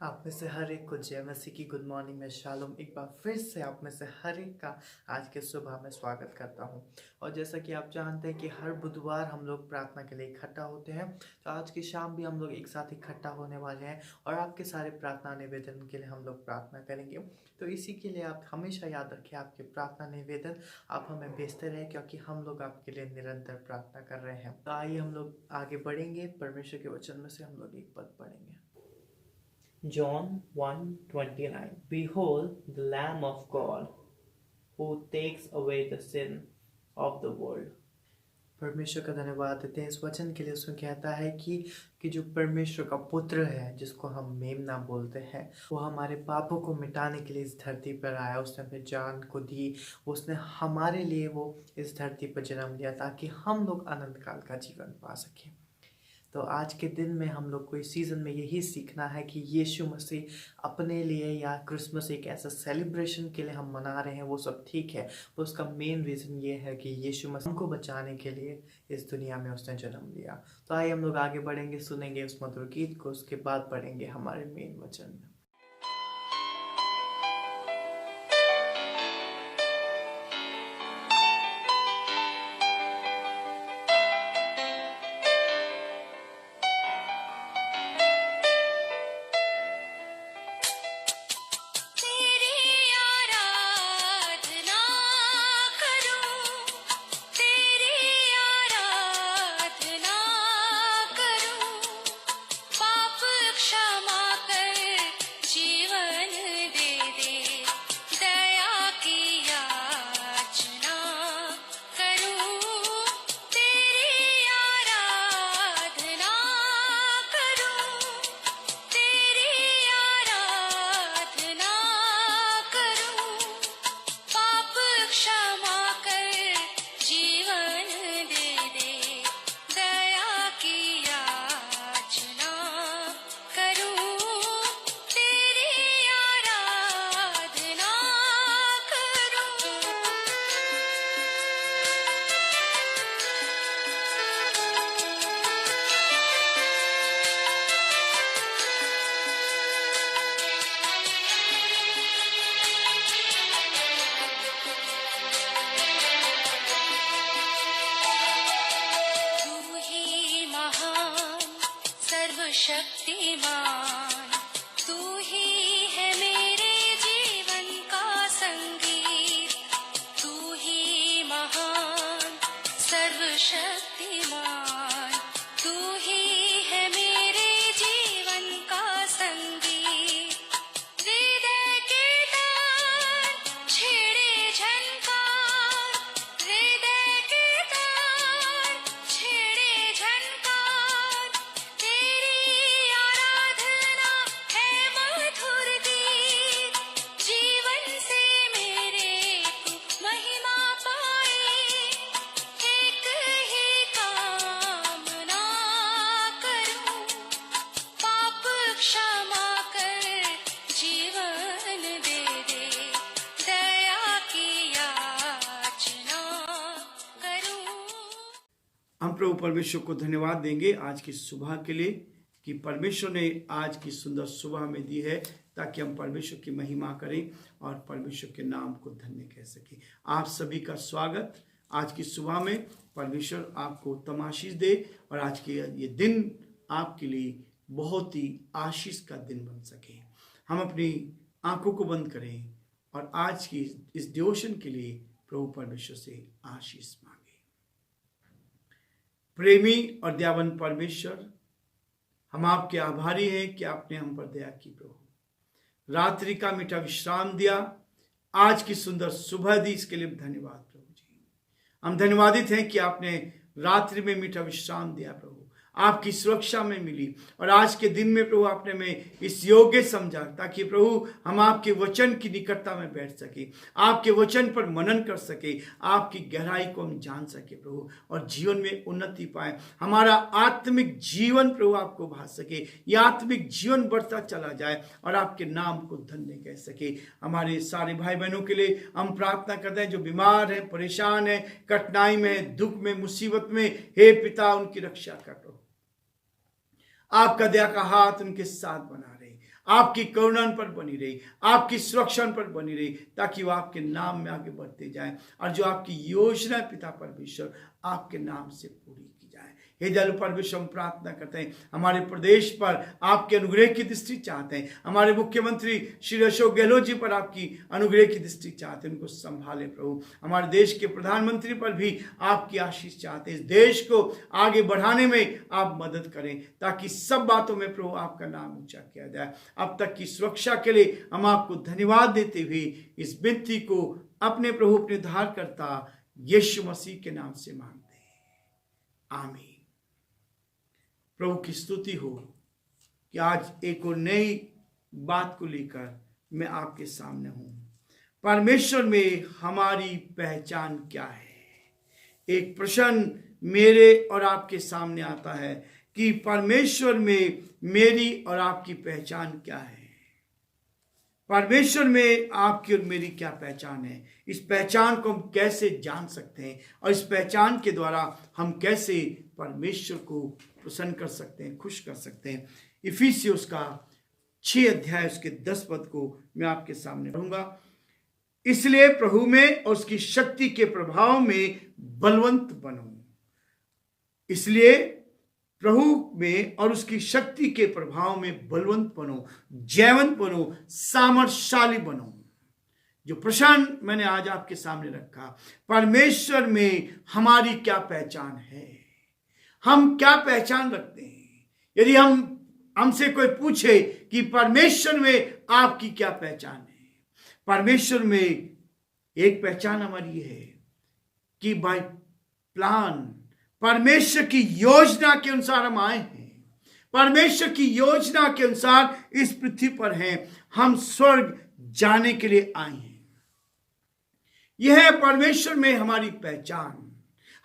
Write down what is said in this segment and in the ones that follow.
आप में से हर एक को जय मसीह की गुड मॉर्निंग में शालोम। एक बार फिर से आप में से हर एक का आज के सुबह में स्वागत करता हूं। और जैसा कि आप जानते हैं कि हर बुधवार हम लोग प्रार्थना के लिए इकट्ठा होते हैं, तो आज की शाम भी हम लोग एक साथ इकट्ठा होने वाले हैं और आपके सारे प्रार्थना निवेदन के लिए हम लोग प्रार्थना करेंगे। तो इसी के लिए आप हमेशा याद रखें, आपके प्रार्थना निवेदन आप हमें भेजते रहें, क्योंकि हम लोग आपके लिए निरंतर प्रार्थना कर रहे हैं। तो आइए हम लोग आगे बढ़ेंगे। परमेश्वर के वचन में से हम लोग एक पद पढ़ेंगे। John 1:29 Behold the Lamb of God who takes away the sin of the world। परमेश्वर का धन्यवाद देते हैं इस वचन के लिए। उसमें कहता है कि जो परमेश्वर का पुत्र है, जिसको हम मेमना बोलते हैं, वो हमारे पापों को मिटाने के लिए इस धरती पर आया। उसने अपने जान को दी, उसने हमारे लिए वो इस धरती पर जन्म लिया ताकि हम लोग अनंत काल का जीवन पा सकें। तो आज के दिन में हम लोग को इस सीज़न में यही सीखना है कि यीशु मसीह अपने लिए, या क्रिसमस एक ऐसा सेलिब्रेशन के लिए हम मना रहे हैं, वो सब ठीक है। तो उसका मेन रीज़न ये है कि यीशु मसीह को बचाने के लिए इस दुनिया में उसने जन्म लिया। तो आइए हम लोग आगे बढ़ेंगे, सुनेंगे उस मधुर गीत को, उसके बाद पढ़ेंगे हमारे मेन वचन में। शक्तिमान तू ही है मेरे जीवन का संगीत, तू ही महान सर्वशक्तिमान, तू ही है मेरे जीवन का संगीत। हृदय के तार छेड़े झनकार, हृदय के तार छेड़े झनकार, तेरी आराधना है मधुर गीत। जीवन से मेरे तू महिमा पाए, एक ही कामना करूं, पाप क्षमा कर जीवन दे दे, दया की याचना करूं। हम प्रभु परमेश्वर को धन्यवाद देंगे आज की सुबह के लिए कि परमेश्वर ने आज की सुंदर सुबह में दी है, ताकि हम परमेश्वर की महिमा करें और परमेश्वर के नाम को धन्य कह सकें। आप सभी का स्वागत आज की सुबह में। परमेश्वर आपको उत्तम आशीष दे और आज के ये दिन आपके लिए बहुत ही आशीष का दिन बन सके। हम अपनी आंखों को बंद करें और आज की इस डिवोशन के लिए प्रभु परमेश्वर से आशीष मांगे। प्रेमी और दयावान परमेश्वर, हम आपके आभारी हैं कि आपने हम पर दया की। प्रभु रात्रि का मीठा विश्राम दिया, आज की सुंदर सुबह दी, इसके लिए धन्यवाद प्रभु जी। हम धन्यवादित हैं कि आपने रात्रि में मीठा विश्राम दिया प्रभु, आपकी सुरक्षा में मिली। और आज के दिन में प्रभु आपने में इस योग्य समझा ताकि प्रभु हम आपके वचन की निकटता में बैठ सके, आपके वचन पर मनन कर सके, आपकी गहराई को हम जान सके प्रभु, और जीवन में उन्नति पाए। हमारा आत्मिक जीवन प्रभु आपको भा सके, यह आत्मिक जीवन बढ़ता चला जाए और आपके नाम को धन्य कह सके। हमारे सारे भाई बहनों के लिए हम प्रार्थना करते हैं जो बीमार है, परेशान है, कठिनाई में, दुख में, मुसीबत में। हे पिता, उनकी रक्षा कर प्रभु, आपका दया का हाथ उनके साथ बना रहे। आपकी करुणा उन पर बनी रही, आपकी सुरक्षा उन पर बनी रही, ताकि वो आपके नाम में आगे बढ़ते जाएं और जो आपकी योजना पिता परमेश्वर आपके नाम से पूरी की जाए। हे दयालु परमेश्वर, हम प्रार्थना करते हैं हमारे प्रदेश पर आपके अनुग्रह की दृष्टि चाहते हैं। हमारे मुख्यमंत्री श्री अशोक गहलोत जी पर आपकी अनुग्रह की दृष्टि चाहते हैं, उनको संभाले प्रभु। हमारे देश के प्रधानमंत्री पर भी आपकी आशीष चाहते हैं। इस देश को आगे बढ़ाने में आप मदद करें, ताकि सब बातों में प्रभु आपका नाम ऊंचा किया जाए। अब तक की सुरक्षा के लिए हम आपको धन्यवाद देते हुए इस विनती को अपने प्रभु अपने उद्धारकर्ता यीशु मसीह के नाम से मांगते हैं, आमीन। प्रभु की स्तुति हो कि आज एक और नई बात को लेकर मैं आपके सामने हूं। परमेश्वर में हमारी पहचान क्या है? एक प्रश्न मेरे और आपके सामने आता है कि परमेश्वर में मेरी और आपकी पहचान क्या है? परमेश्वर में आपकी और मेरी क्या पहचान है? इस पहचान को हम कैसे जान सकते हैं और इस पहचान के द्वारा हम कैसे परमेश्वर को प्रसन्न कर सकते हैं, खुश कर सकते हैं? इफिसियोस का 6 अध्याय उसके 10 पद को मैं आपके सामने पढ़ूंगा। इसलिए प्रभु में और उसकी शक्ति के प्रभाव में बलवंत बनो। इसलिए प्रभु में और उसकी शक्ति के प्रभाव में बलवंत बनो, जयवंत बनो, सामर्थशाली बनो। जो प्रश्न मैंने आज आपके सामने रखा, परमेश्वर में हमारी क्या पहचान है? हम क्या पहचान रखते हैं? यदि हमसे कोई पूछे कि परमेश्वर में आपकी क्या पहचान है, परमेश्वर में एक पहचान हमारी है कि बाय प्लान, परमेश्वर की योजना के अनुसार हम आए हैं। परमेश्वर की योजना के अनुसार इस पृथ्वी पर हैं। हम स्वर्ग जाने के लिए आए हैं। यह है परमेश्वर में हमारी पहचान।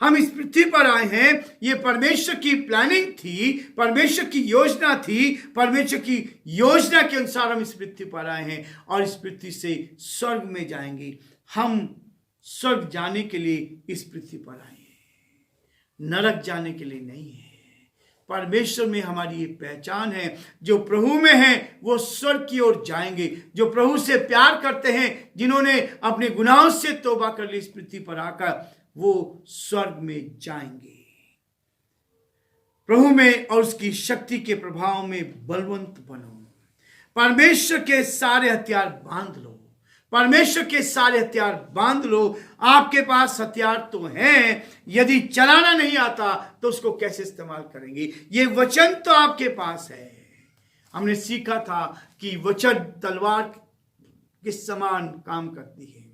हम इस पृथ्वी पर आए हैं, यह परमेश्वर की प्लानिंग थी, परमेश्वर की योजना थी। परमेश्वर की योजना के अनुसार हम इस पृथ्वी पर आए हैं और इस पृथ्वी से स्वर्ग में जाएंगे। हम स्वर्ग जाने के लिए इस पृथ्वी पर आए हैं, नरक जाने के लिए नहीं है। परमेश्वर में हमारी ये पहचान है। जो प्रभु में है वो स्वर्ग की ओर जाएंगे। जो प्रभु से प्यार करते हैं, जिन्होंने अपने गुनाहों से तौबा कर ली, इस पृथ्वी पर आकर वो स्वर्ग में जाएंगे। प्रभु में और उसकी शक्ति के प्रभाव में बलवंत बनो। परमेश्वर के सारे हथियार बांध लो। परमेश्वर के सारे हथियार बांध लो। आपके पास हथियार तो हैं, यदि चलाना नहीं आता तो उसको कैसे इस्तेमाल करेंगे? ये वचन तो आपके पास है। हमने सीखा था कि वचन तलवार के समान काम करती है।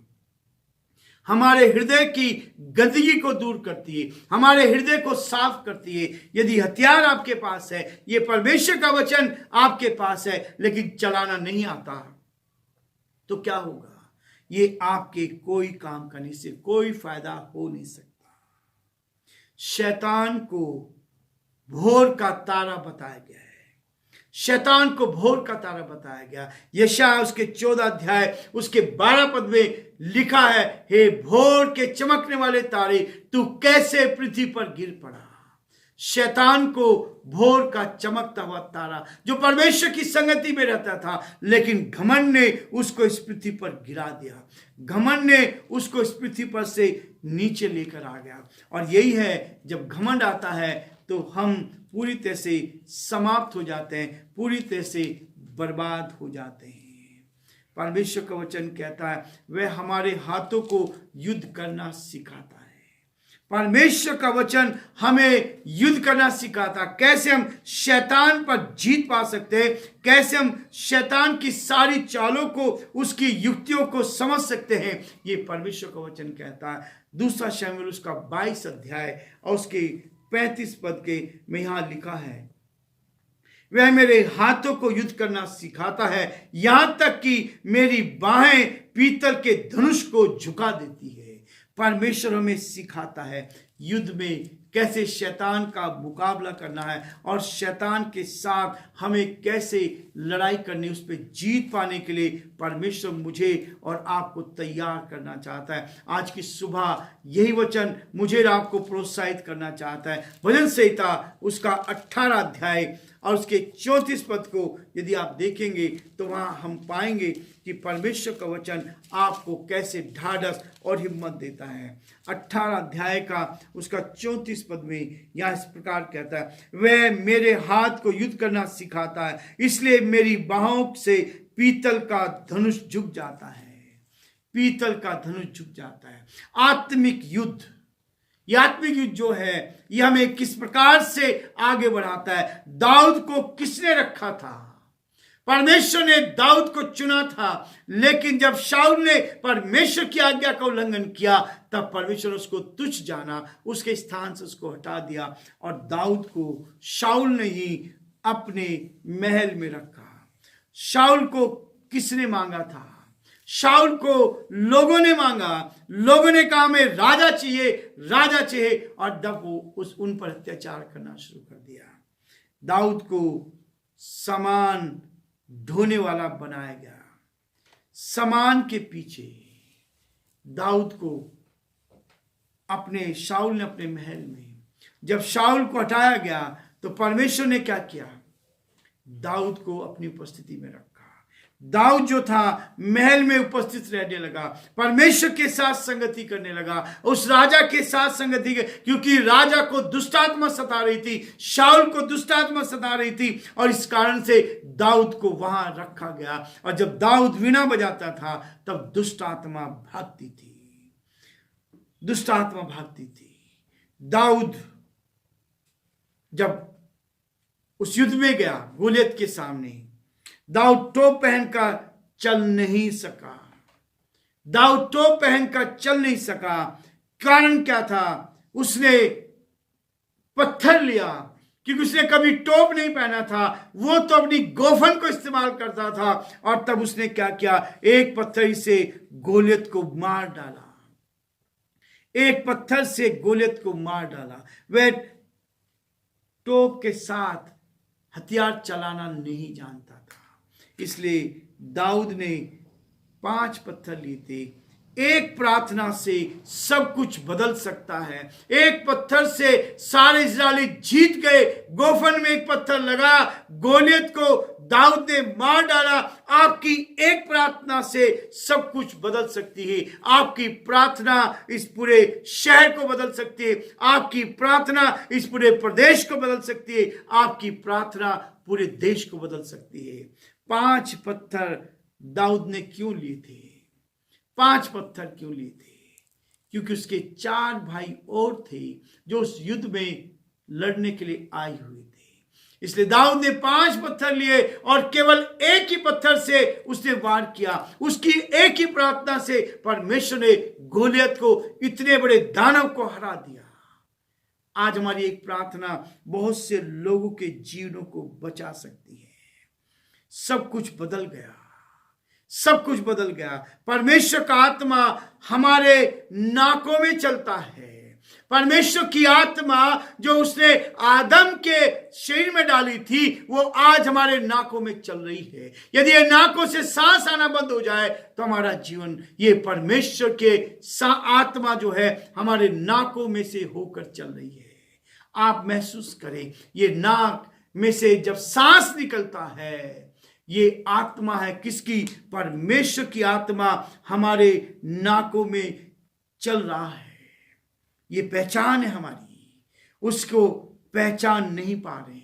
हमारे हृदय की गंदगी को दूर करती है, हमारे हृदय को साफ करती है। यदि हथियार आपके पास है, ये परमेश्वर का वचन आपके पास है, लेकिन चलाना नहीं आता, तो क्या होगा? ये आपके कोई काम करने से कोई फायदा हो नहीं सकता। शैतान को भोर का तारा बताया गया है। शैतान को भोर का तारा बताया गया। यशायाह उसके 14 अध्याय उसके 12 पद में लिखा है, हे भोर के चमकने वाले तारे, तू कैसे पृथ्वी पर गिर पड़ा। शैतान को भोर का चमकता हुआ तारा, जो परमेश्वर की संगति में रहता था, लेकिन घमंड ने उसको इस पृथ्वी पर गिरा दिया। घमंड ने उसको इस पृथ्वी पर से नीचे लेकर आ गया। और यही है, जब घमंड आता है तो हम पूरी तरह से समाप्त हो जाते हैं, पूरी तरह से बर्बाद हो जाते हैं। परमेश्वर का वचन कहता है, वह हमारे हाथों को युद्ध करना सिखाता है। परमेश्वर का वचन हमें युद्ध करना सिखाता, कैसे हम शैतान पर जीत पा सकते हैं, कैसे हम शैतान की सारी चालों को, उसकी युक्तियों को समझ सकते हैं। ये परमेश्वर का वचन कहता है। दूसरा शमूएल उसका 22 अध्याय और उसके 35 पद के में यहां लिखा है, वह मेरे हाथों को युद्ध करना सिखाता है, यहां तक कि मेरी बाहें पीतल के धनुष को झुका देती है। परमेश्वर हमें सिखाता है युद्ध में कैसे शैतान का मुकाबला करना है और शैतान के साथ हमें कैसे लड़ाई करनी, उस पर जीत पाने के लिए परमेश्वर मुझे और आपको तैयार करना चाहता है। आज की सुबह यही वचन मुझे और आपको प्रोत्साहित करना चाहता है। भजन संहिता उसका 18 अध्याय और उसके 34 पद को यदि आप देखेंगे तो वहाँ हम पाएंगे कि परमेश्वर का वचन आपको कैसे ढाढ़स और हिम्मत देता है। 18 अध्याय का उसका 34 पद में यहाँ इस प्रकार कहता है, वह मेरे हाथ को युद्ध करना सिखाता है, इसलिए मेरी बाहों से पीतल का धनुष झुक जाता है। पीतल का धनुष झुक जाता है। आत्मिक युद्ध, यह आत्मिक युद्ध जो है यह हमें किस प्रकार से आगे बढ़ाता है। दाऊद को किसने रखा था? परमेश्वर ने दाऊद को चुना था, लेकिन जब शाऊल ने परमेश्वर की आज्ञा का उल्लंघन किया तब परमेश्वर ने उसको तुच्छ जाना, उसके स्थान से उसको हटा दिया और दाऊद को शाऊल ने ही अपने महल में रखा। शाऊल को किसने मांगा था? शाऊल को लोगों ने मांगा। लोगों ने कहा हमें राजा चाहिए, राजा चाहिए, और जब वो उन पर अत्याचार करना शुरू कर दिया। दाऊद को सामान ढोने वाला बनाया गया। सामान के पीछे दाऊद को शाऊल ने अपने महल में, जब शाऊल को हटाया गया तो परमेश्वर ने क्या किया? दाऊद को अपनी उपस्थिति में रखा। दाऊद जो था महल में उपस्थित रहने लगा, परमेश्वर के साथ संगति करने लगा, उस राजा के साथ संगति, क्योंकि राजा को दुष्टात्मा सता रही थी, शाऊल को दुष्टात्मा सता रही थी, और इस कारण से दाऊद को वहां रखा गया। और जब दाऊद वीणा बजाता था तब दुष्टात्मा भागती थी, दुष्टात्मा भागती थी। दाऊद जब उस युद्ध में गया गोलियत के सामने, दाऊद टोप पहनकर चल नहीं सका। दाऊद टोप पहनकर चल नहीं सका। कारण क्या था? उसने पत्थर लिया, क्योंकि उसने कभी टोप नहीं पहना था, वो तो अपनी गोफन को इस्तेमाल करता था। और तब उसने क्या किया? एक पत्थर से गोलियत को मार डाला। एक पत्थर से गोलियत को मार डाला। वह टोप के साथ हथियार चलाना नहीं जानता था, इसलिए दाऊद ने 5 पत्थर लिए थे। एक प्रार्थना से सब कुछ बदल सकता है। एक पत्थर से सारे इस्राएली जीत गए। गोफन में एक पत्थर लगा, गोलियत को दाऊद ने मार डाला। आपकी एक प्रार्थना से सब कुछ बदल सकती है। आपकी प्रार्थना इस पूरे शहर को बदल सकती है। आपकी प्रार्थना इस पूरे प्रदेश को बदल सकती है। आपकी प्रार्थना पूरे देश को बदल सकती है। 5 पत्थर दाऊद ने क्यों लिए थे? 5 पत्थर क्यों लिए थे? क्योंकि उसके 4 भाई और थे जो उस युद्ध में लड़ने के लिए आए हुए थे। इसलिए दाऊद ने 5 पत्थर लिए और केवल एक ही पत्थर से उसने वार किया। उसकी एक ही प्रार्थना से परमेश्वर ने गोलियत को, इतने बड़े दानव को हरा दिया। आज हमारी एक प्रार्थना बहुत से लोगों के जीवनों को बचा सकती है। सब कुछ बदल गया, सब कुछ बदल गया। परमेश्वर का आत्मा हमारे नाकों में चलता है। परमेश्वर की आत्मा जो उसने आदम के शरीर में डाली थी वो आज हमारे नाकों में चल रही है। यदि ये नाकों से सांस आना बंद हो जाए तो हमारा जीवन, ये परमेश्वर के आत्मा जो है हमारे नाकों में से होकर चल रही है। आप महसूस करें, ये नाक में से जब सांस निकलता है, ये आत्मा है किसकी? परमेश्वर की आत्मा हमारे नाकों में चल रहा है। ये पहचान है हमारी, उसको पहचान नहीं पा रहे,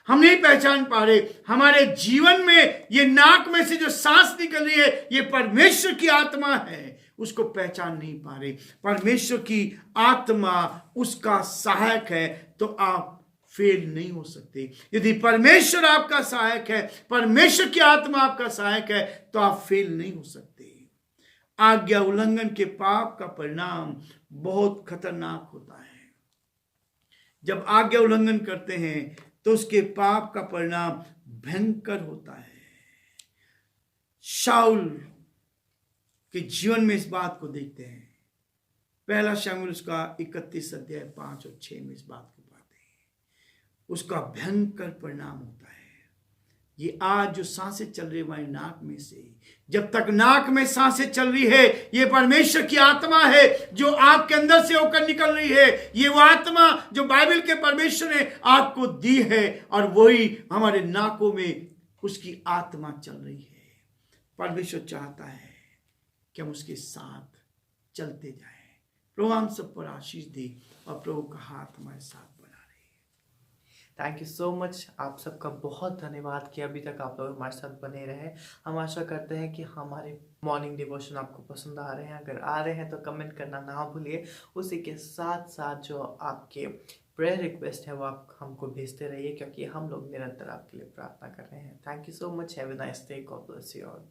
हम नहीं पहचान पा रहे। हमारे जीवन में ये नाक में से जो सांस निकल रही है ये परमेश्वर की आत्मा है, उसको पहचान नहीं पा रहे। परमेश्वर की आत्मा उसका सहायक है तो आप फेल नहीं हो सकते। यदि परमेश्वर आपका सहायक है, परमेश्वर की आत्मा आपका सहायक है, तो आप फेल नहीं हो सकते। आज्ञा उल्लंघन के पाप का परिणाम बहुत खतरनाक होता है। जब आज्ञा उल्लंघन करते हैं तो उसके पाप का परिणाम भयंकर होता है। शाऊल के जीवन में इस बात को देखते हैं। 1 शमूएल उसका 31 अध्याय 5 और 6 में इस बात को पाते हैं। उसका भयंकर परिणाम होता है। ये आज जो सांसें चल रही है हमारी नाक में से, जब तक नाक में सांसें चल रही है, ये परमेश्वर की आत्मा है जो आपके अंदर से होकर निकल रही है। ये वो आत्मा जो बाइबल के परमेश्वर ने आपको दी है, और वही हमारे नाकों में उसकी आत्मा चल रही है। परमेश्वर चाहता है कि हम उसके साथ चलते जाएं। प्रभु हम सब पर आशीष दे और प्रभु का हाथ हमारे साथ बना रहे। Thank you so much. आप सबका बहुत धन्यवाद कि अभी तक आप लोग हमारे साथ बने रहे। हम आशा करते हैं कि हमारे मॉर्निंग डिवोशन आपको पसंद आ रहे हैं। अगर आ रहे हैं तो कमेंट करना ना भूलिए। उसी के साथ साथ जो आपके प्रेयर रिक्वेस्ट है वो आप हमको भेजते रहिए, क्योंकि हम लोग निरंतर आपके लिए प्रार्थना कर रहे हैं। Thank you so much. Have a nice day. God bless you all.